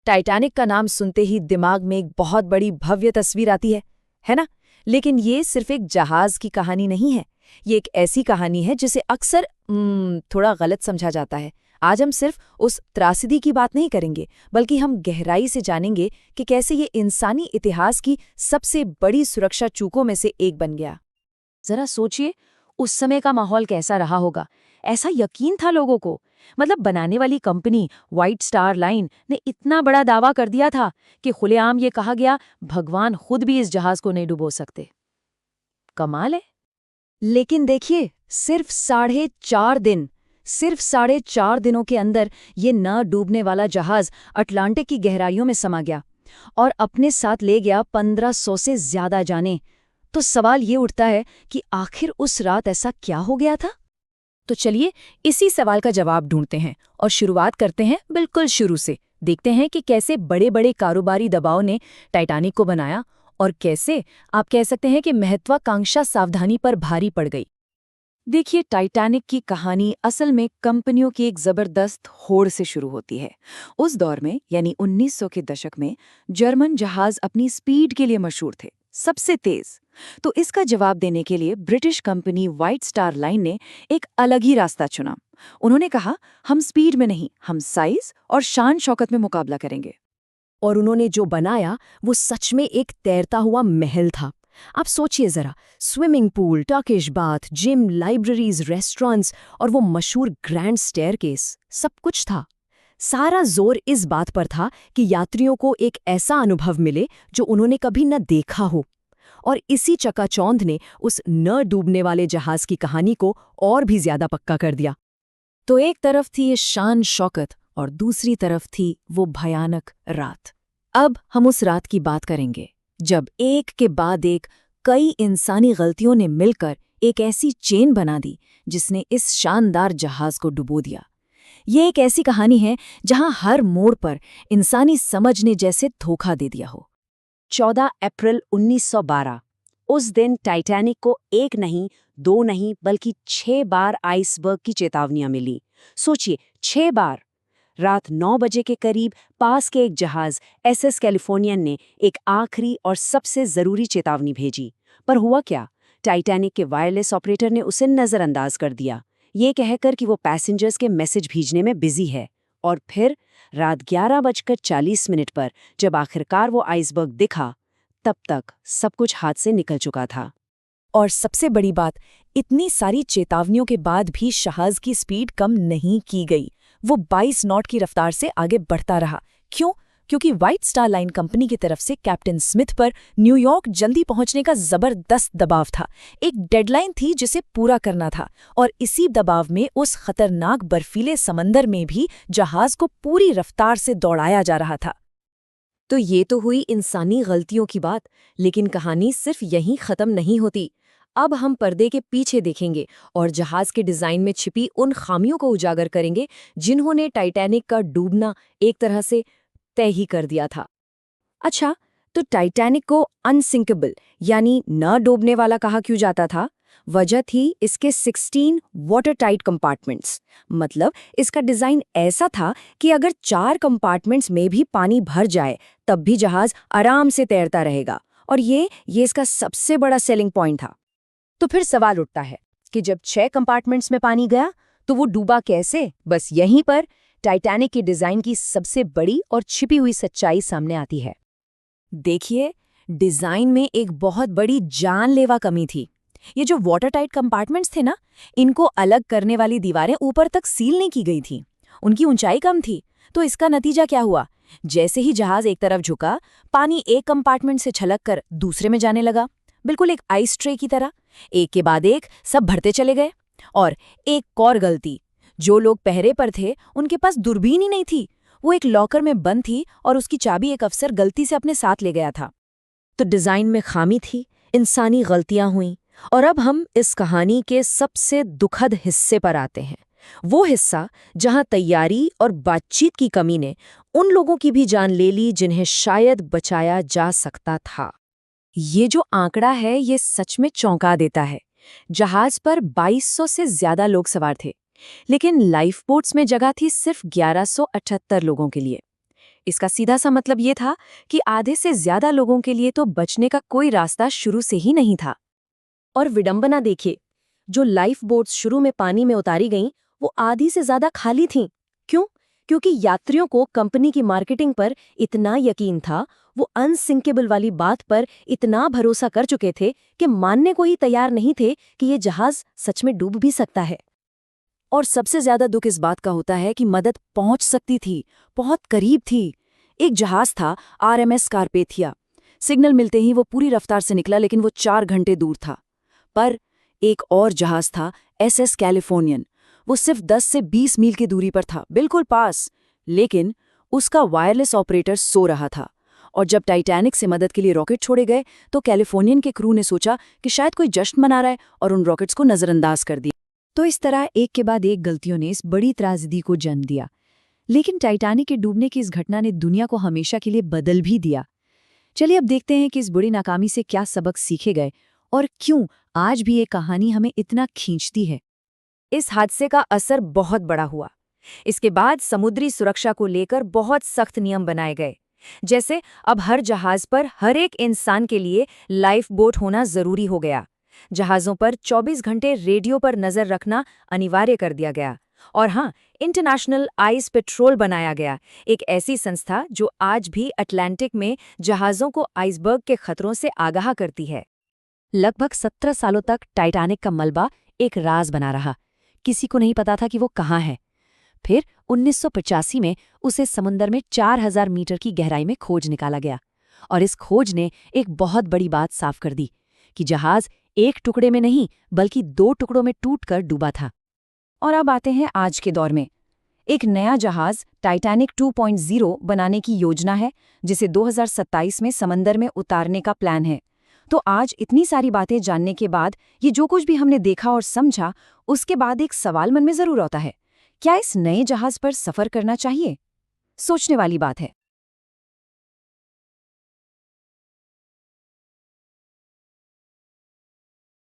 Titanic का नाम सुनते ही दिमाग में एक बहुत बड़ी भव्य तस्वीर आती है ना? लेकिन ये सिर्फ एक जहाज की कहानी नहीं है। ये एक ऐसी कहानी है जिसे अक्सर थोड़ा गलत समझा जाता है। आज हम सिर्फ उस त्रासदी की बात नहीं करेंगे, बल्कि हम गहराई से जानेंगे कि कैसे ये इंसानी इतिहास की सबसे बड़ी सुरक्षा चूकों में से एक बन गया। जरा सोचिए, उस समय का माहौल कैसा रहा होगा। ऐसा यकीन था लोगों को, मतलब बनाने वाली कंपनी व्हाइट स्टार लाइन ने इतना बड़ा दावा कर दिया था कि खुलेआम ये कहा गया, भगवान खुद भी इस जहाज को नहीं डुबो सकते। कमाल है। लेकिन देखिए, सिर्फ 4.5 दिनों के अंदर ये न डूबने वाला जहाज अटलांटिक की गहराइयों में समा गया और अपने साथ ले गया 1500 से ज्यादा जाने। तो सवाल ये उठता है कि आखिर उस रात ऐसा क्या हो गया था? तो चलिए इसी सवाल का जवाब ढूंढते हैं और शुरुआत करते हैं बिल्कुल शुरू से। देखते हैं कि कैसे बड़े बड़े कारोबारी दबाव ने टाइटैनिक को बनाया और कैसे आप कह सकते हैं कि महत्वाकांक्षा सावधानी पर भारी पड़ गई। देखिए, टाइटैनिक की कहानी असल में कंपनियों की एक जबरदस्त होड़ से शुरू होती है। उस दौर में यानी 1900 के दशक में जर्मन जहाज अपनी स्पीड के लिए मशहूर थे, सबसे तेज। तो इसका जवाब देने के लिए British company white star line ने एक अलग ही रास्ता चुना। उन्होंने कहा, हम स्पीड में नहीं, हम साइज और शान शौकत में मुकाबला करेंगे। और उन्होंने जो बनाया वो सच में एक तैरता हुआ महल था। आप सोचिए जरा, swimming pool, Turkish bath, gym, libraries, restaurants और वो मशहूर ग्रैंड स्टेयरकेस, सब कुछ था। सारा जोर इस बात पर था कि यात्रियों को एक ऐसा अनुभव मिले जो उन्होंने कभी न देखा हो। और इसी चकाचौंध ने उस न डूबने वाले जहाज की कहानी को और भी ज्यादा पक्का कर दिया। तो एक तरफ थी ये शान शौकत और दूसरी तरफ थी वो भयानक रात। अब हम उस रात की बात करेंगे जब एक के बाद एक कई इंसानी गलतियों ने मिलकर एक ऐसी चेन बना दी जिसने इस शानदार जहाज को डुबो दिया। ये एक ऐसी कहानी है जहां हर मोड़ पर इंसानी समझ ने जैसे धोखा दे दिया हो। 14 अप्रैल 1912, उस दिन टाइटैनिक को एक नहीं, दो नहीं, बल्कि 6 बार आइसबर्ग की चेतावनियां मिली। सोचिए, 6 बार। रात 9 बजे के करीब पास के एक जहाज एसएस कैलिफोर्नियन ने एक आखिरी और सबसे जरूरी चेतावनी भेजी। पर हुआ क्या? टाइटैनिक के वायरलेस ऑपरेटर ने उसे नजरअंदाज कर दिया, ये कहकर कि वो पैसेंजर्स के मैसेज भेजने में बिजी है। और फिर रात 11:40 पर जब आखिरकार वो आइसबर्ग दिखा, तब तक सब कुछ हाथ से निकल चुका था। और सबसे बड़ी बात, इतनी सारी चेतावनियों के बाद भी जहाज की स्पीड कम नहीं की गई। वो 22 नॉट की रफ्तार से आगे बढ़ता रहा। क्यों? क्योंकि व्हाइट स्टार लाइन कंपनी की तरफ से कैप्टन स्मिथ पर न्यूयॉर्क जल्दी पहुंचने का जबरदस्त दबाव था। एक डेडलाइन थी जिसे पूरा करना था, और इसी दबाव में उस खतरनाक बर्फीले समंदर में भी जहाज को पूरी रफ्तार से दौड़ाया जा रहा था। तो ये तो हुई इंसानी गलतियों की बात, लेकिन कहानी सिर्फ यहीं खत्म नहीं होती। अब हम पर्दे के पीछे देखेंगे और जहाज के डिजाइन में छिपी उन खामियों को उजागर करेंगे जिन्होंने टाइटैनिक का डूबना एक तरह से तय ही कर दिया था। अच्छा, तो टाइटैनिक को अनसिंकेबल यानी न डूबने वाला कहा क्यों जाता था? वजह थी इसके 16 वाटर टाइट कंपार्टमेंट्स। मतलब इसका डिजाइन ऐसा था कि अगर 4 कंपार्टमेंट्स में भी पानी भर जाए तब भी जहाज आराम से तैरता रहेगा, और ये इसका सबसे बड़ा सेलिंग पॉइंट था। तो फिर सवाल उठता है कि जब 6 कंपार्टमेंट्स में पानी गया तो वो डूबा कैसे? बस यहीं पर टाइटैनिक की डिजाइन की सबसे बड़ी और छिपी हुई सच्चाई सामने आती है। देखिए, डिजाइन में एक बहुत बड़ी जानलेवा कमी थी। ये जो वाटर टाइट कंपार्टमेंट्स थे ना, इनको अलग करने वाली दीवारें ऊपर तक सील नहीं की गई थी। उनकी ऊंचाई कम थी। तो इसका नतीजा क्या हुआ? जैसे ही जहाज एक तरफ झुका, पानी एक कंपार्टमेंट से छलक कर दूसरे में जाने लगा, बिल्कुल एक आइस ट्रे की तरह। एक के बाद एक सब भरते चले गए। और एक और गलती, जो लोग पहरे पर थे उनके पास दूरबीन ही नहीं थी। वो एक लॉकर में बंद थी और उसकी चाबी एक अफसर गलती से अपने साथ ले गया था। तो डिजाइन में खामी थी, इंसानी गलतियां हुईं। और अब हम इस कहानी के सबसे दुखद हिस्से पर आते हैं। वो हिस्सा जहां तैयारी और बातचीत की कमी ने उन लोगों की भी जान ले ली जिन्हें शायद बचाया जा सकता था। ये जो आंकड़ा है ये सच में चौंका देता है। जहाज पर 2200 से ज्यादा लोग सवार थे, लेकिन लाइफ बोट्स में जगह थी सिर्फ 1178 लोगों के लिए। इसका सीधा सा मतलब ये था कि आधे से ज्यादा लोगों के लिए तो बचने का कोई रास्ता शुरू से ही नहीं था। और विडंबना देखिए, जो लाइफ बोट्स शुरू में पानी में उतारी गईं, वो आधी से ज्यादा खाली थीं। क्यों? क्योंकि यात्रियों को कंपनी की मार्केटिंग पर इतना यकीन था, वो अनसिंकेबल वाली बात पर इतना भरोसा कर चुके थे कि मानने को ही तैयार नहीं थे कि ये जहाज सच में डूब भी सकता है। और सबसे ज्यादा दुख इस बात का होता है कि मदद पहुंच सकती थी, बहुत करीब थी। एक जहाज था RMS कार्पेथिया। सिग्नल मिलते ही वो पूरी रफ्तार से निकला, लेकिन वो 4 घंटे दूर था। पर एक और जहाज था SS कैलिफोर्नियन। वो सिर्फ 10 से 20 मील की दूरी पर था, बिल्कुल पास। लेकिन उसका वायरलेस ऑपरेटर सो रहा था। और जब टाइटैनिक से मदद के लिए रॉकेट छोड़े गए तो कैलिफोर्नियन के क्रू ने सोचा कि शायद कोई जश्न मना रहा है और उन रॉकेट्स को नजरअंदाज कर दिया। तो इस तरह एक के बाद एक गलतियों ने इस बड़ी त्रासदी को जन्म दिया। लेकिन टाइटैनिक के डूबने की इस घटना ने दुनिया को हमेशा के लिए बदल भी दिया। चलिए अब देखते हैं कि इस बड़ी नाकामी से क्या सबक सीखे गए और क्यों आज भी ये कहानी हमें इतना खींचती है। इस हादसे का असर बहुत बड़ा हुआ। इसके बाद समुद्री सुरक्षा को लेकर बहुत सख्त नियम बनाए गए। जैसे अब हर जहाज पर हर एक इंसान के लिए लाइफ बोट होना जरूरी हो गया। जहाज़ों पर 24 घंटे रेडियो पर नजर रखना अनिवार्य कर दिया गया। और हाँ, इंटरनेशनल आइस पेट्रोल बनाया गया, एक ऐसी संस्था जो आज भी अटलांटिक में जहाज़ों को आइसबर्ग के खतरों से आगाह करती है। लगभग 17 सालों तक टाइटैनिक का मलबा एक राज बना रहा। किसी को नहीं पता था कि वो कहाँ है। फिर 1985 में उसे समुद्र में 4000 मीटर की गहराई में खोज निकाला गया। और इस खोज ने एक बहुत बड़ी बात साफ कर दी कि जहाज एक टुकड़े में नहीं बल्कि 2 टुकड़ों में टूटकर डूबा था। और अब आते हैं आज के दौर में। एक नया जहाज टाइटैनिक 2.0 बनाने की योजना है, जिसे 2027 में समंदर में उतारने का प्लान है। तो आज इतनी सारी बातें जानने के बाद, ये जो कुछ भी हमने देखा और समझा, उसके बाद एक सवाल मन में जरूर आता है, क्या इस नए जहाज पर सफर करना चाहिए? सोचने वाली बात है।